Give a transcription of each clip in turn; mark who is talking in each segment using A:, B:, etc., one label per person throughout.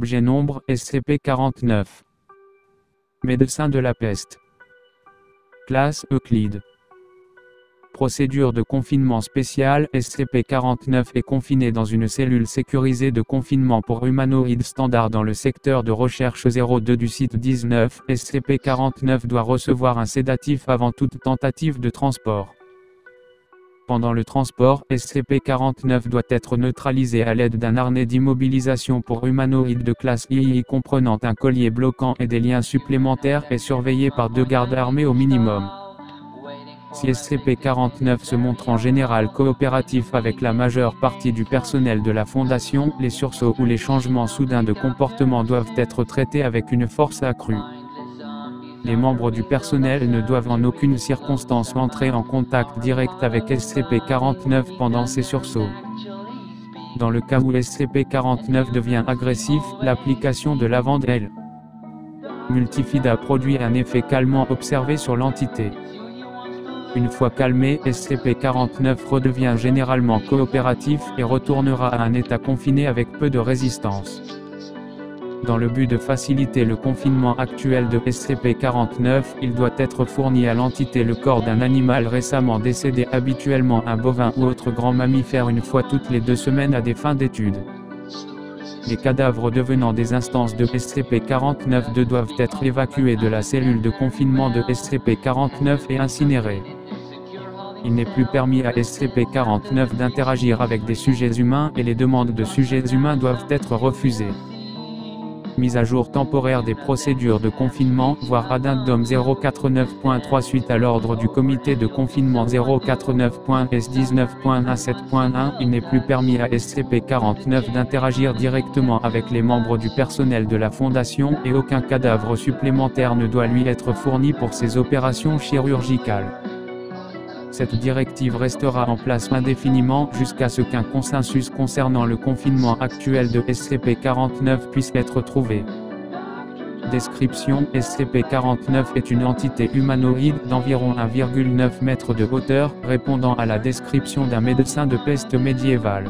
A: Objet nombre, SCP-49. Médecin de la peste. Classe, Euclide. Procédure de confinement spéciale, SCP-49 est confiné dans une cellule sécurisée de confinement pour humanoïdes standard dans le secteur de recherche 02 du site 19. SCP-49 doit recevoir un sédatif avant toute tentative de transport. Pendant le transport, SCP-49 doit être neutralisé à l'aide d'un harnais d'immobilisation pour humanoïdes de classe II comprenant un collier bloquant et des liens supplémentaires et surveillé par 2 gardes armés au minimum. Si SCP-49 se montre en général coopératif avec la majeure partie du personnel de la Fondation, les sursauts ou les changements soudains de comportement doivent être traités avec une force accrue. Les membres du personnel ne doivent en aucune circonstance entrer en contact direct avec SCP-49 pendant ces sursauts. Dans le cas où SCP-49 devient agressif, l'application de Lavandel Multifida produit un effet calmant observé sur l'entité. Une fois calmé, SCP-49 redevient généralement coopératif et retournera à un état confiné avec peu de résistance. Dans le but de faciliter le confinement actuel de SCP-49, il doit être fourni à l'entité le corps d'un animal récemment décédé, habituellement un bovin ou autre grand mammifère, une fois toutes les 2 semaines à des fins d'études. Les cadavres devenant des instances de SCP-49-2 doivent être évacués de la cellule de confinement de SCP-49 et incinérés. Il n'est plus permis à SCP-49 d'interagir avec des sujets humains et les demandes de sujets humains doivent être refusées. Mise à jour temporaire des procédures de confinement, voire addendum 049.3 suite à l'ordre du comité de confinement 049.S19.17.1, il n'est plus permis à SCP-49 d'interagir directement avec les membres du personnel de la Fondation et aucun cadavre supplémentaire ne doit lui être fourni pour ses opérations chirurgicales. Cette directive restera en place indéfiniment jusqu'à ce qu'un consensus concernant le confinement actuel de SCP-49 puisse être trouvé. Description: SCP-49 est une entité humanoïde d'environ 1,9 m de hauteur, répondant à la description d'un médecin de peste médiéval.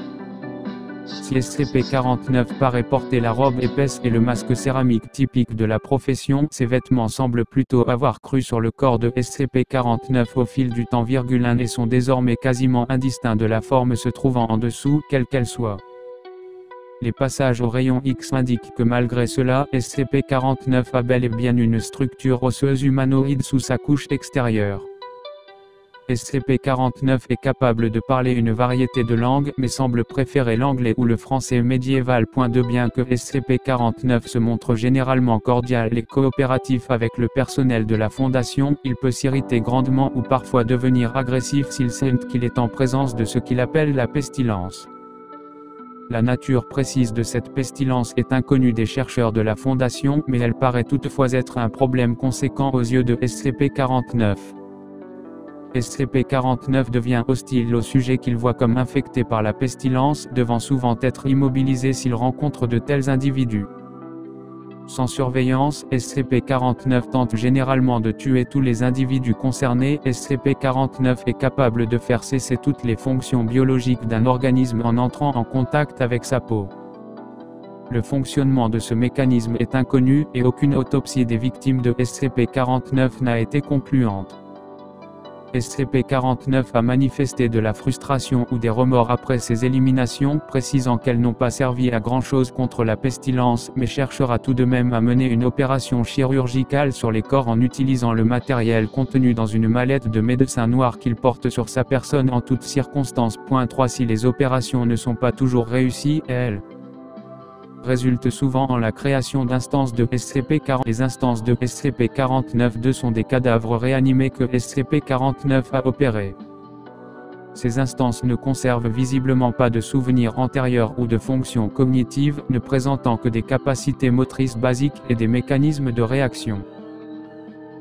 A: Si SCP-49 paraît porter la robe épaisse et le masque céramique typique de la profession, ses vêtements semblent plutôt avoir cru sur le corps de SCP-49 au fil du temps, et sont désormais quasiment indistincts de la forme se trouvant en dessous, quelle qu'elle soit. Les passages au rayon X indiquent que malgré cela, SCP-49 a bel et bien une structure osseuse humanoïde sous sa couche extérieure. SCP-49 est capable de parler une variété de langues mais semble préférer l'anglais ou le français médiéval. Bien que SCP-49 se montre généralement cordial et coopératif avec le personnel de la Fondation, il peut s'irriter grandement ou parfois devenir agressif s'il sent qu'il est en présence de ce qu'il appelle la pestilence. La nature précise de cette pestilence est inconnue des chercheurs de la Fondation, mais elle paraît toutefois être un problème conséquent aux yeux de SCP-49. SCP-49 devient hostile au sujet qu'il voit comme infecté par la pestilence, devant souvent être immobilisé s'il rencontre de tels individus. Sans surveillance, SCP-49 tente généralement de tuer tous les individus concernés. SCP-49 est capable de faire cesser toutes les fonctions biologiques d'un organisme en entrant en contact avec sa peau. Le fonctionnement de ce mécanisme est inconnu, et aucune autopsie des victimes de SCP-49 n'a été concluante. SCP-49 a manifesté de la frustration ou des remords après ces éliminations, précisant qu'elles n'ont pas servi à grand-chose contre la pestilence, mais cherchera tout de même à mener une opération chirurgicale sur les corps en utilisant le matériel contenu dans une mallette de médecin noir qu'il porte sur sa personne en toutes circonstances. 3 Si les opérations ne sont pas toujours réussies, elles résulte souvent en la création d'instances de SCP-40. Les instances de SCP-49-2 sont des cadavres réanimés que SCP-49 a opérés. Ces instances ne conservent visiblement pas de souvenirs antérieurs ou de fonctions cognitives, ne présentant que des capacités motrices basiques et des mécanismes de réaction.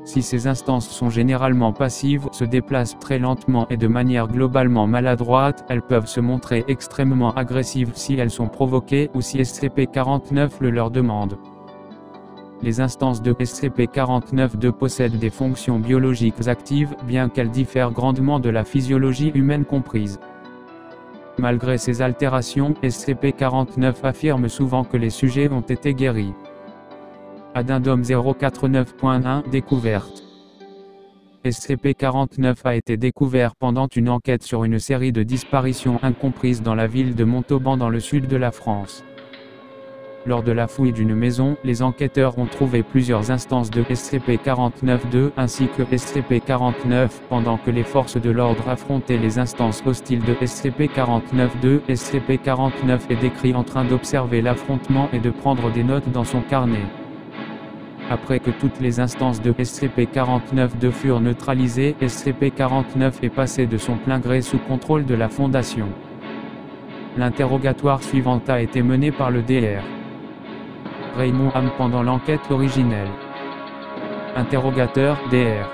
A: Si ces instances sont généralement passives, se déplacent très lentement et de manière globalement maladroite, elles peuvent se montrer extrêmement agressives si elles sont provoquées ou si SCP-49 le leur demande. Les instances de SCP-49-2 possèdent des fonctions biologiques actives, bien qu'elles diffèrent grandement de la physiologie humaine comprise. Malgré ces altérations, SCP-49 affirme souvent que les sujets ont été guéris. Addendum 049.1 Découverte. SCP-49 a été découvert pendant une enquête sur une série de disparitions incomprises dans la ville de Montauban dans le sud de la France. Lors de la fouille d'une maison, les enquêteurs ont trouvé plusieurs instances de SCP-49-2 ainsi que SCP-49 pendant que les forces de l'ordre affrontaient les instances hostiles de SCP-49-2. SCP-49 est décrit en train d'observer l'affrontement et de prendre des notes dans son carnet. Après que toutes les instances de SCP-49-2 furent neutralisées, SCP-49 est passé de son plein gré sous contrôle de la Fondation. L'interrogatoire suivant a été mené par le Dr. Raymond Ham pendant l'enquête originelle. Interrogateur, Dr.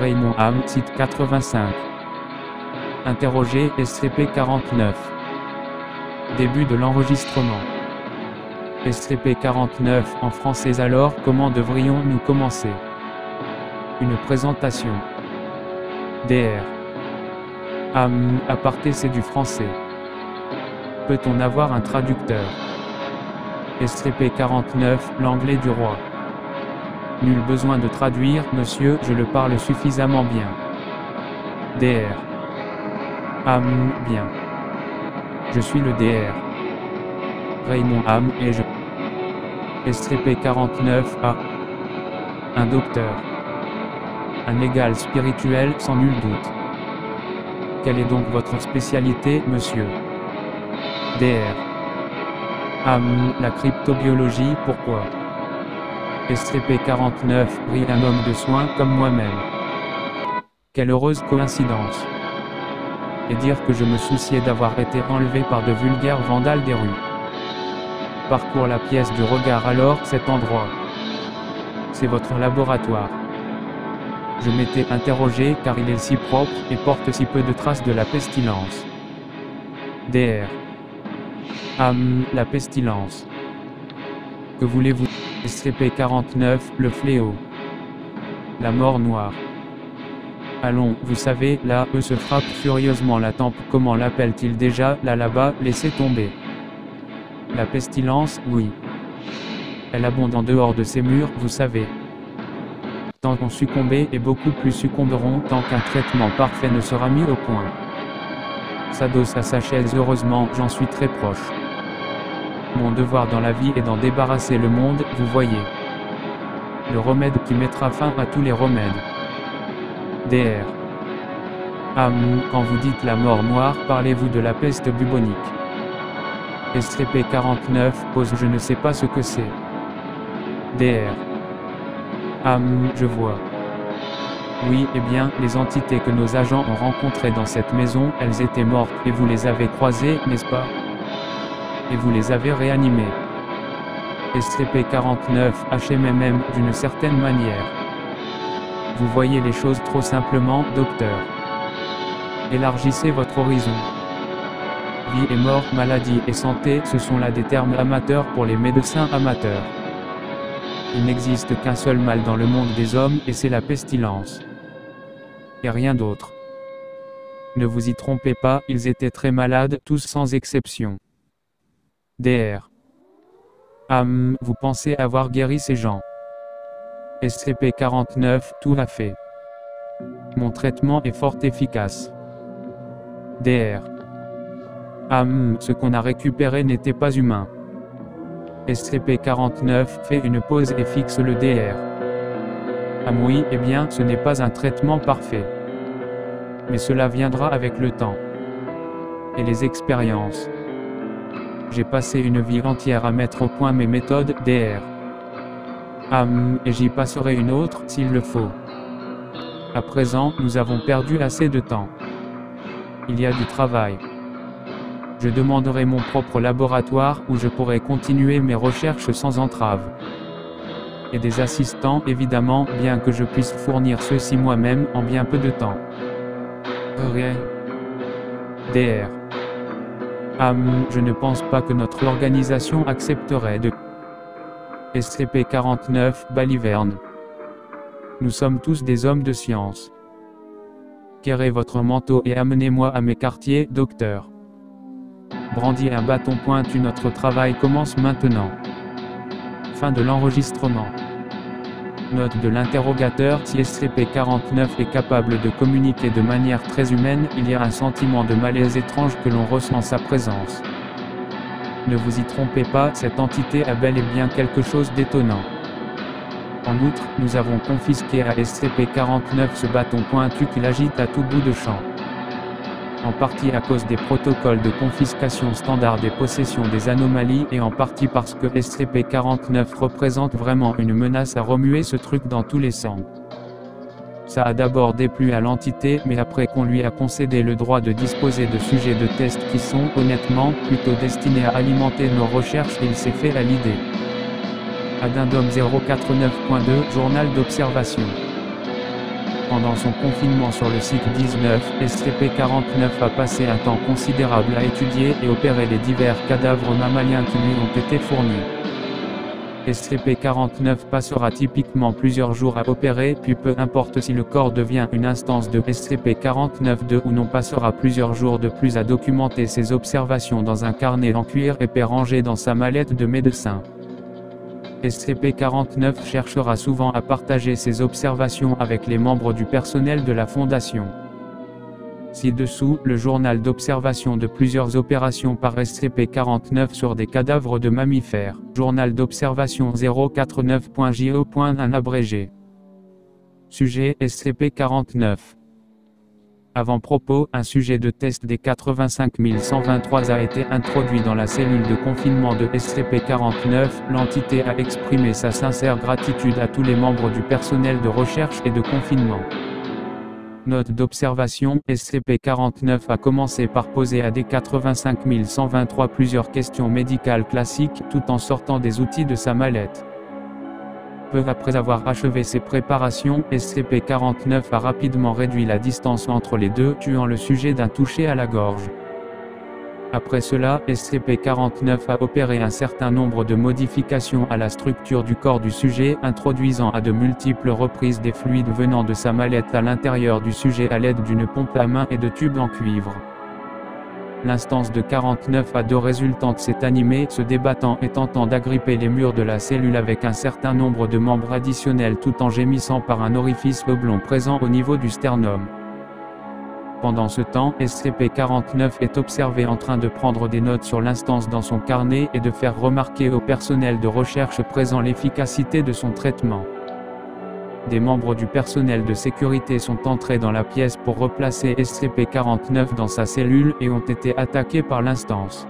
A: Raymond Ham, site 85. Interrogé, SCP-49. Début de l'enregistrement. SCP-49, en français. Alors, comment devrions-nous commencer? Une présentation. Dr. Ham, aparté, c'est du français. Peut-on avoir un traducteur? SCP-49, l'anglais du roi. Nul besoin de traduire, monsieur, je le parle suffisamment bien. Dr. Ham, bien. Je suis le Dr. Raymond Ham, et je... SCP-49 a... un docteur. Un égal spirituel, sans nul doute. Quelle est donc votre spécialité, monsieur? Dr. Ham, la cryptobiologie. Pourquoi? SCP-49, oui, un homme de soin comme moi-même. Quelle heureuse coïncidence. Et dire que je me souciais d'avoir été enlevé par de vulgaires vandales des rues. Parcours la pièce du regard. Alors, cet endroit. C'est votre laboratoire. Je m'étais interrogé car il est si propre et porte si peu de traces de la pestilence. Dr. Ham, la pestilence. Que voulez-vous? SCP-49, le fléau. La mort noire. Allons, vous savez, là, eux se frappent furieusement la tempe. Comment l'appelle-t-il déjà, là-bas, laissez tomber. La pestilence, oui. Elle abonde en dehors de ces murs, vous savez. Tant qu'on succombé et beaucoup plus succomberont tant qu'un traitement parfait ne sera mis au point. S'adosse à sa chaise. Heureusement, j'en suis très proche. Mon devoir dans la vie est d'en débarrasser le monde, vous voyez. Le remède qui mettra fin à tous les remèdes. Dr. Ham, quand vous dites la mort noire, parlez-vous de la peste bubonique? SCP-49 pose. Je ne sais pas ce que c'est. Dr. Ham, je vois. Oui, eh bien, les entités que nos agents ont rencontrées dans cette maison, elles étaient mortes, et vous les avez croisées, n'est-ce pas? Et vous les avez réanimées. SCP-49, HMMM, d'une certaine manière. Vous voyez les choses trop simplement, docteur. Élargissez votre horizon. Vie et mort, maladie et santé, ce sont là des termes amateurs pour les médecins amateurs. Il n'existe qu'un seul mal dans le monde des hommes, et c'est la pestilence. Et rien d'autre. Ne vous y trompez pas, ils étaient très malades, tous sans exception. Dr. Ham, vous pensez avoir guéri ces gens? SCP-49, tout à fait. Mon traitement est fort efficace. Dr. Ham, ce qu'on a récupéré n'était pas humain. SCP-49 fait une pause et fixe le Dr. Ham, oui, eh bien, ce n'est pas un traitement parfait. Mais cela viendra avec le temps. Et les expériences. J'ai passé une vie entière à mettre au point mes méthodes, Dr. Ham, et j'y passerai une autre, s'il le faut. À présent, nous avons perdu assez de temps. Il y a du travail. Je demanderai mon propre laboratoire où je pourrai continuer mes recherches sans entrave. Et des assistants, évidemment, bien que je puisse fournir ceux-ci moi-même en bien peu de temps. Rien. Dr. Ham, je ne pense pas que notre organisation accepterait de... SCP-49, Baliverne. Nous sommes tous des hommes de science. Quérez votre manteau et amenez-moi à mes quartiers, docteur. Brandis un bâton pointu. Notre travail commence maintenant. Fin de l'enregistrement. Note de l'interrogateur. Si SCP-49 est capable de communiquer de manière très humaine, il y a un sentiment de malaise étrange que l'on ressent en sa présence. Ne vous y trompez pas, cette entité a bel et bien quelque chose d'étonnant. En outre, nous avons confisqué à SCP-49 ce bâton pointu qu'il agite à tout bout de champ. En partie à cause des protocoles de confiscation standard des possessions des anomalies et en partie parce que SCP-49 représente vraiment une menace à remuer ce truc dans tous les sens. Ça a d'abord déplu à l'entité, mais après qu'on lui a concédé le droit de disposer de sujets de test qui sont, honnêtement, plutôt destinés à alimenter nos recherches, il s'est fait à l'idée. Addendum 049.2 Journal d'observation. Pendant son confinement sur le site 19, SCP-49 a passé un temps considérable à étudier et opérer les divers cadavres mammaliens qui lui ont été fournis. SCP-49 passera typiquement plusieurs jours à opérer, puis peu importe si le corps devient une instance de SCP-49-2 ou non, passera plusieurs jours de plus à documenter ses observations dans un carnet en cuir épais rangé dans sa mallette de médecin. SCP-49 cherchera souvent à partager ses observations avec les membres du personnel de la Fondation. Ci-dessous, le journal d'observation de plusieurs opérations par SCP-49 sur des cadavres de mammifères. Journal d'observation 049.jo.1 abrégé. Sujet SCP-49. Avant-propos, un sujet de test des 85 123 a été introduit dans la cellule de confinement de SCP-49. L'entité a exprimé sa sincère gratitude à tous les membres du personnel de recherche et de confinement. Note d'observation, SCP-49 a commencé par poser à des 85 123 plusieurs questions médicales classiques, tout en sortant des outils de sa mallette. Peu après avoir achevé ses préparations, SCP-49 a rapidement réduit la distance entre les deux, tuant le sujet d'un toucher à la gorge. Après cela, SCP-49 a opéré un certain nombre de modifications à la structure du corps du sujet, introduisant à de multiples reprises des fluides venant de sa mallette à l'intérieur du sujet à l'aide d'une pompe à main et de tubes en cuivre. L'instance de 49A2 résultante s'est animée, se débattant et tentant d'agripper les murs de la cellule avec un certain nombre de membres additionnels tout en gémissant par un orifice oblong présent au niveau du sternum. Pendant ce temps, SCP-49 est observé en train de prendre des notes sur l'instance dans son carnet et de faire remarquer au personnel de recherche présent l'efficacité de son traitement. Des membres du personnel de sécurité sont entrés dans la pièce pour replacer SCP-49 dans sa cellule et ont été attaqués par l'instance.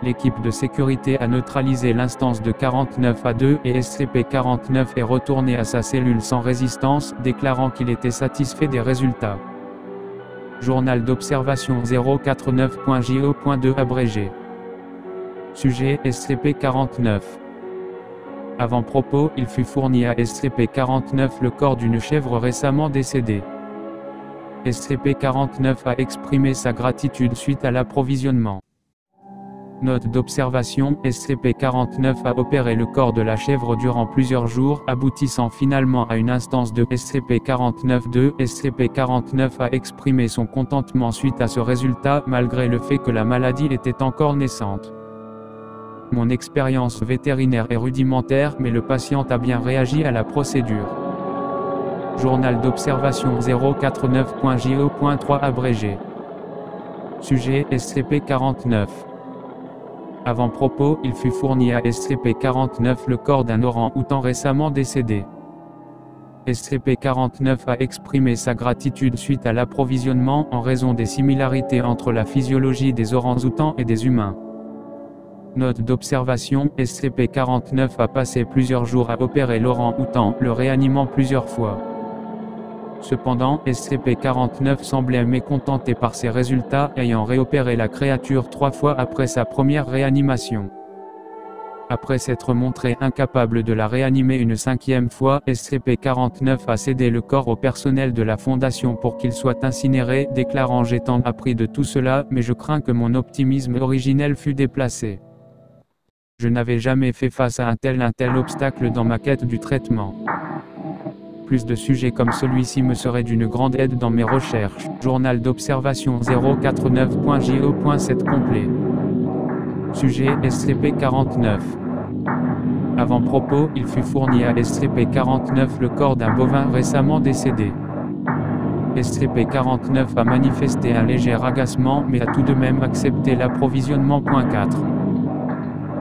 A: L'équipe de sécurité a neutralisé l'instance de 49A2 et SCP-49 est retourné à sa cellule sans résistance, déclarant qu'il était satisfait des résultats. Journal d'observation 049.jo.2 abrégé. Sujet SCP-49. Avant-propos, il fut fourni à SCP-49 le corps d'une chèvre récemment décédée. SCP-49 a exprimé sa gratitude suite à l'approvisionnement. Note d'observation, SCP-49 a opéré le corps de la chèvre durant plusieurs jours, aboutissant finalement à une instance de SCP-49-2. SCP-49 a exprimé son contentement suite à ce résultat, malgré le fait que la maladie était encore naissante. Mon expérience vétérinaire est rudimentaire, mais le patient a bien réagi à la procédure. Journal d'observation 049.jo.3 abrégé. Sujet SCP-49. Avant-propos, il fut fourni à SCP-49 le corps d'un orang-outan récemment décédé. SCP-49 a exprimé sa gratitude suite à l'approvisionnement en raison des similarités entre la physiologie des orang-outans et des humains. Note d'observation, SCP-49 a passé plusieurs jours à opérer l'orang-outan, le réanimant plusieurs fois. Cependant, SCP-49 semblait mécontenté par ses résultats, ayant réopéré la créature 3 fois après sa première réanimation. Après s'être montré incapable de la réanimer une 5e fois, SCP-49 a cédé le corps au personnel de la Fondation pour qu'il soit incinéré, déclarant « J'ai tant appris de tout cela, mais je crains que mon optimisme originel fût déplacé. Je n'avais jamais fait face à un tel obstacle dans ma quête du traitement. » plus de sujets comme celui-ci me serait d'une grande aide dans mes recherches. Journal d'observation 049.jo.7 complet. Sujet SCP-49. Avant-propos, il fut fourni à SCP-49 le corps d'un bovin récemment décédé. SCP-49 a manifesté un léger agacement mais a tout de même accepté l'approvisionnement. 4.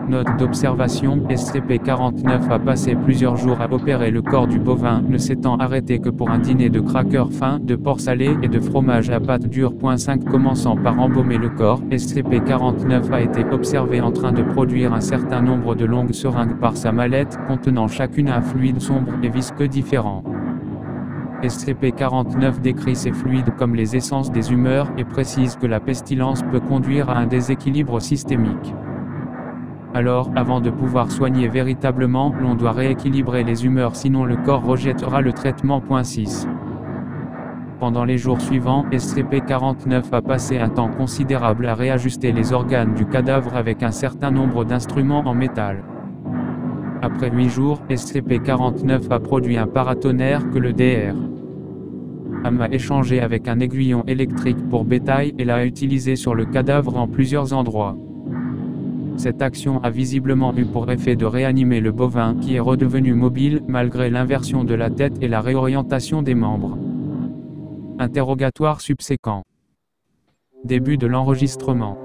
A: Note d'observation, SCP-49 a passé plusieurs jours à opérer le corps du bovin, ne s'étant arrêté que pour un dîner de crackers fins, de porc salé et de fromage à pâte dure. 5. Commençant par embaumer le corps, SCP-49 a été observé en train de produire un certain nombre de longues seringues par sa mallette, contenant chacune un fluide sombre et visqueux différent. SCP-49 décrit ces fluides comme les essences des humeurs et précise que la pestilence peut conduire à un déséquilibre systémique. Alors, avant de pouvoir soigner véritablement, l'on doit rééquilibrer les humeurs sinon le corps rejettera le traitement. 6. Pendant les jours suivants, SCP-49 a passé un temps considérable à réajuster les organes du cadavre avec un certain nombre d'instruments en métal. Après 8 jours, SCP-49 a produit un paratonnerre que le Dr. A échangé avec un aiguillon électrique pour bétail et l'a utilisé sur le cadavre en plusieurs endroits. Cette action a visiblement eu pour effet de réanimer le bovin qui est redevenu mobile malgré l'inversion de la tête et la réorientation des membres. Interrogatoire subséquent. Début de l'enregistrement.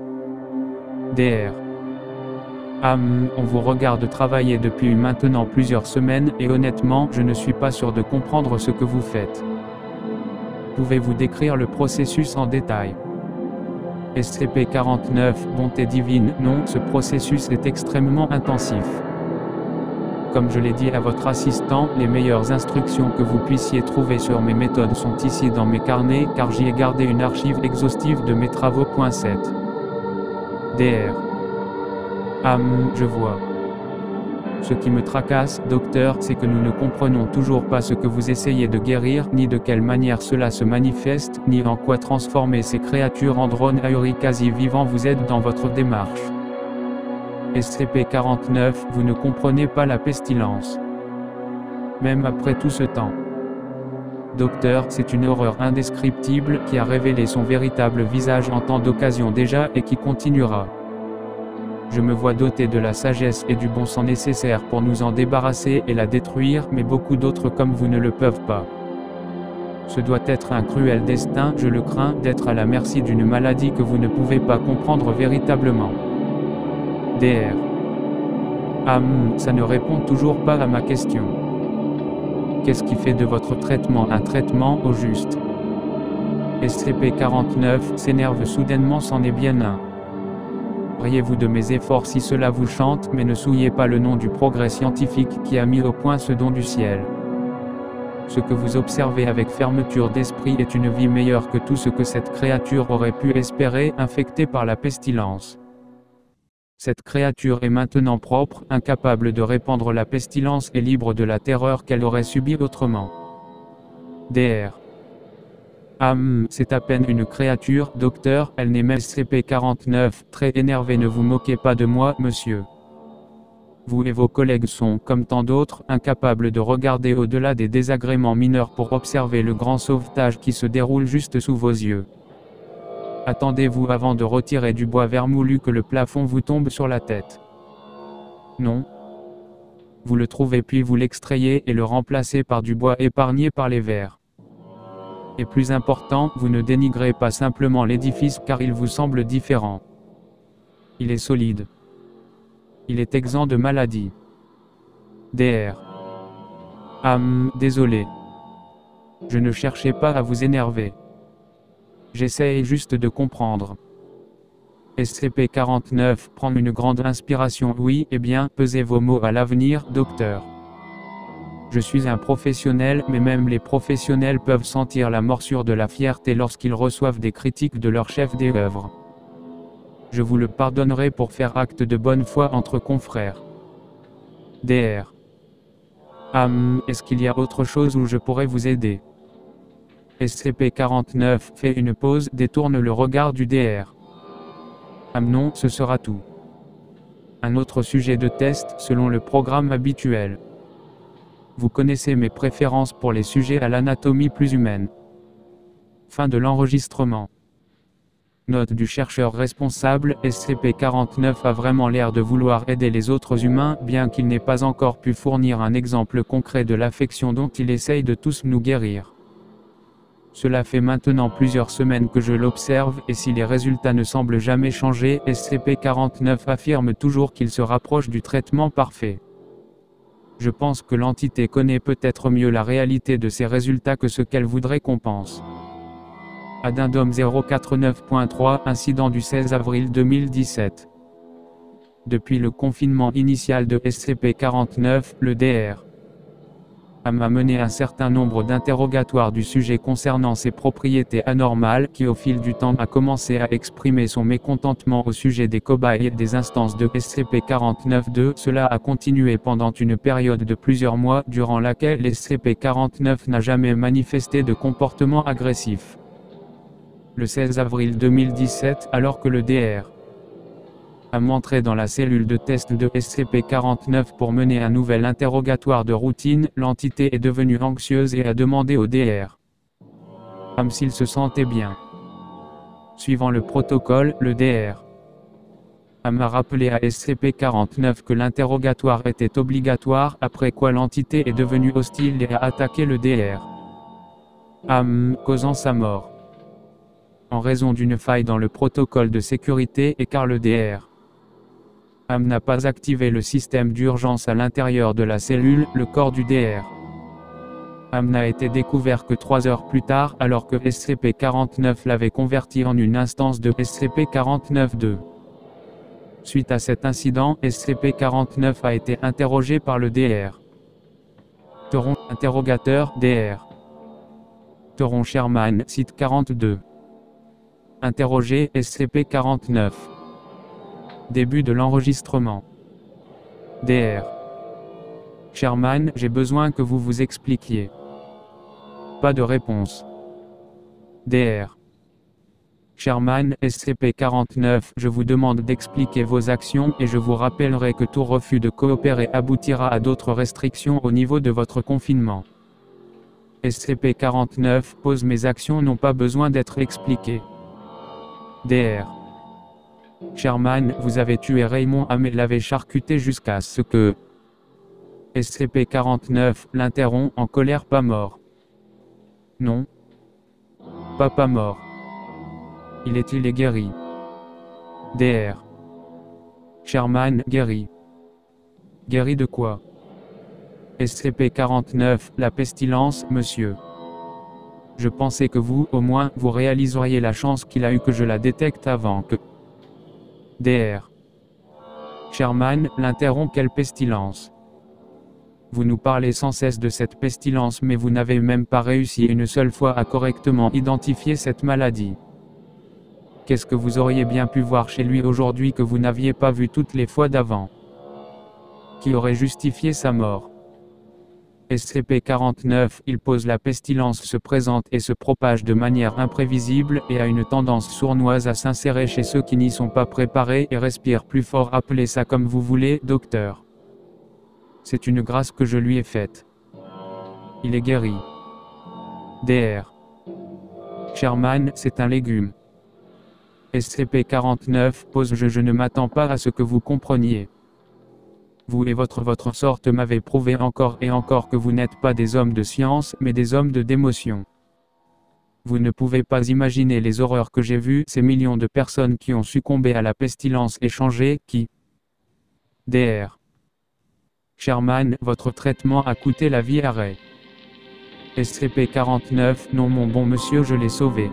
A: Dr. On vous regarde travailler depuis maintenant plusieurs semaines et honnêtement, je ne suis pas sûr de comprendre ce que vous faites. Pouvez-vous décrire le processus en détail? SCP-49, bonté divine, non, ce processus est extrêmement intensif. Comme je l'ai dit à votre assistant, les meilleures instructions que vous puissiez trouver sur mes méthodes sont ici dans mes carnets, car j'y ai gardé une archive exhaustive de mes travaux. 7. Dr. Je vois. Ce qui me tracasse, docteur, c'est que nous ne comprenons toujours pas ce que vous essayez de guérir, ni de quelle manière cela se manifeste, ni en quoi transformer ces créatures en drones ahuris quasi vivants vous aide dans votre démarche. SCP-49, vous ne comprenez pas la pestilence. Même après tout ce temps. Docteur, c'est une horreur indescriptible qui a révélé son véritable visage en tant d'occasion déjà et qui continuera. Je me vois doté de la sagesse et du bon sens nécessaires pour nous en débarrasser et la détruire, mais beaucoup d'autres comme vous ne le peuvent pas. Ce doit être un cruel destin, je le crains, d'être à la merci d'une maladie que vous ne pouvez pas comprendre véritablement. Dr. Ça ne répond toujours pas à ma question. Qu'est-ce qui fait de votre traitement un traitement au juste? SCP-49 s'énerve soudainement, c'en est bien un. Riez-vous de mes efforts si cela vous chante, mais ne souillez pas le nom du progrès scientifique qui a mis au point ce don du ciel. Ce que vous observez avec fermeture d'esprit est une vie meilleure que tout ce que cette créature aurait pu espérer, infectée par la pestilence. Cette créature est maintenant propre, incapable de répandre la pestilence et libre de la terreur qu'elle aurait subie autrement. Dr. C'est à peine une créature, docteur, elle n'est même SCP-49, très énervé, ne vous moquez pas de moi, monsieur. Vous et vos collègues sont, comme tant d'autres, incapables de regarder au-delà des désagréments mineurs pour observer le grand sauvetage qui se déroule juste sous vos yeux. Attendez-vous avant de retirer du bois vermoulu que le plafond vous tombe sur la tête. Non. Vous le trouvez puis vous l'extrayez et le remplacez par du bois épargné par les vers. Et plus important, vous ne dénigrez pas simplement l'édifice car il vous semble différent. Il est solide. Il est exempt de maladie. Dr. Désolé. Je ne cherchais pas à vous énerver. J'essaie juste de comprendre. SCP-49 prend une grande inspiration. Oui, eh bien, pesez vos mots à l'avenir, docteur. Je suis un professionnel, mais même les professionnels peuvent sentir la morsure de la fierté lorsqu'ils reçoivent des critiques de leur chef d'œuvre. Je vous le pardonnerai pour faire acte de bonne foi entre confrères. Dr. Est-ce qu'il y a autre chose où je pourrais vous aider? SCP-49 fait une pause, détourne le regard du Dr. Non, ce sera tout. Un autre sujet de test, selon le programme habituel. vous connaissez mes préférences pour les sujets à l'anatomie plus humaine. Fin de l'enregistrement. Note du chercheur responsable, SCP-49 a vraiment l'air de vouloir aider les autres humains, bien qu'il n'ait pas encore pu fournir un exemple concret de l'affection dont il essaye de tous nous guérir. Cela fait maintenant plusieurs semaines que je l'observe, et si les résultats ne semblent jamais changer, SCP-49 affirme toujours qu'il se rapproche du traitement parfait. Je pense que l'entité connaît peut-être mieux la réalité de ces résultats que ce qu'elle voudrait qu'on pense. Addendum 049.3, incident du 16 avril 2017. Depuis le confinement initial de SCP-49, le Dr. m'a mené un certain nombre d'interrogatoires du sujet concernant ses propriétés anormales qui au fil du temps a commencé à exprimer son mécontentement au sujet des cobayes et des instances de SCP-49-2. Cela a continué pendant une période de plusieurs mois durant laquelle SCP-49 n'a jamais manifesté de comportement agressif. Le 16 avril 2017, alors que le Dr. m'entrait dans la cellule de test de SCP-49 pour mener un nouvel interrogatoire de routine, l'entité est devenue anxieuse et a demandé au Dr. s'il se sentait bien. Suivant le protocole, le Dr. m'a rappelé à SCP-49 que l'interrogatoire était obligatoire, après quoi l'entité est devenue hostile et a attaqué le Dr. Causant sa mort. En raison d'une faille dans le protocole de sécurité et car le Dr. n'a pas activé le système d'urgence à l'intérieur de la cellule, le corps du Dr. n'a été découvert que 3 heures plus tard alors que SCP-49 l'avait converti en une instance de SCP-49-2. Suite à cet incident, SCP-49 a été interrogé par le Dr. Interrogateur, Dr. Sherman, site 42. Interrogé, SCP-49. Début de l'enregistrement. Dr. Sherman, j'ai besoin que vous vous expliquiez. Pas de réponse. Dr. Sherman, SCP-49, je vous demande d'expliquer vos actions et je vous rappellerai que tout refus de coopérer aboutira à d'autres restrictions au niveau de votre confinement. SCP-49 pose mes actions n'ont pas besoin d'être expliquées. Dr. Sherman, vous avez tué Raymond et l'avez charcuté jusqu'à ce que... SCP-49 l'interrompt en colère. Pas mort. Non. Pas mort. Il est guéri. Dr. Sherman, guéri. Guéri de quoi? SCP-49, la pestilence, monsieur. Je pensais que vous, au moins, vous réaliseriez la chance qu'il a eu que je la détecte avant que... Dr. Sherman, l'interrompt. Quelle pestilence? Vous nous parlez sans cesse de cette pestilence mais vous n'avez même pas réussi une seule fois à correctement identifier cette maladie. Qu'est-ce que vous auriez bien pu voir chez lui aujourd'hui que vous n'aviez pas vu toutes les fois d'avant? Qui aurait justifié sa mort? SCP-49, il pose la pestilence se présente et se propage de manière imprévisible et a une tendance sournoise à s'insérer chez ceux qui n'y sont pas préparés et respire plus fort. Appelez ça comme vous voulez, docteur. C'est une grâce que je lui ai faite. Il est guéri. Dr. Sherman, c'est un légume. SCP-49 pose je ne m'attends pas à ce que vous compreniez. Vous et votre sorte m'avez prouvé encore et encore que vous n'êtes pas des hommes de science, mais des hommes de démotion. Vous ne pouvez pas imaginer les horreurs que j'ai vues, ces millions de personnes qui ont succombé à la pestilence échangée, qui... Dr. Sherman, votre traitement a coûté la vie à Ray. SCP-49, non mon bon monsieur, je l'ai sauvé.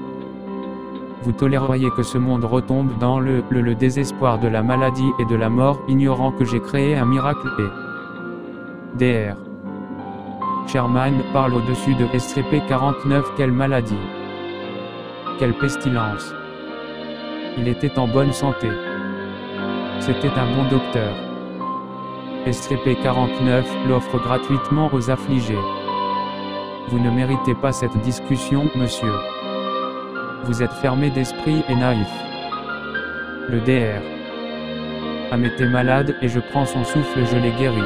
A: Vous toléreriez que ce monde retombe dans le désespoir de la maladie et de la mort, ignorant que j'ai créé un miracle et... Dr. Sherman parle au-dessus de SCP-49. Quelle maladie? Quelle pestilence? Il était en bonne santé. C'était un bon docteur. SCP-49 l'offre gratuitement aux affligés. Vous ne méritez pas cette discussion, monsieur. Vous êtes fermé d'esprit et naïf. Le Dr. était malade et je prends son souffle, je l'ai guéri.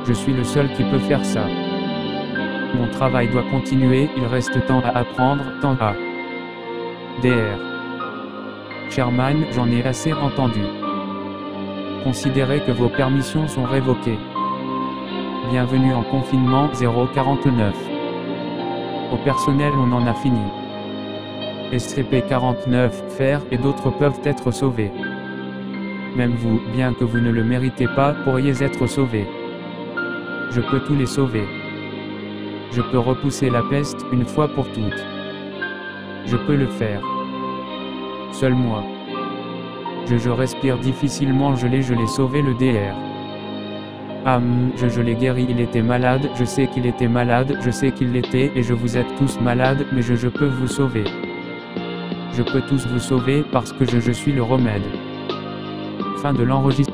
A: Je suis le seul qui peut faire ça. Mon travail doit continuer, il reste tant à apprendre, tant à... Dr. Sherman, j'en ai assez entendu. Considérez que vos permissions sont révoquées. Bienvenue en confinement 049. Au personnel, on en a fini. SCP-49, faire et d'autres peuvent être sauvés. Même vous, bien que vous ne le méritez pas, pourriez être sauvé. Je peux tous les sauver. Je peux repousser la peste, une fois pour toutes. Je peux le faire. Seul moi. Je respire difficilement, je l'ai sauvé le DR. Je l'ai guéri, il était malade, je sais qu'il était malade, je sais qu'il l'était, et je vous êtes tous malades, mais je peux vous sauver. Je peux tous vous sauver, parce que je suis le remède. Fin de l'enregistrement.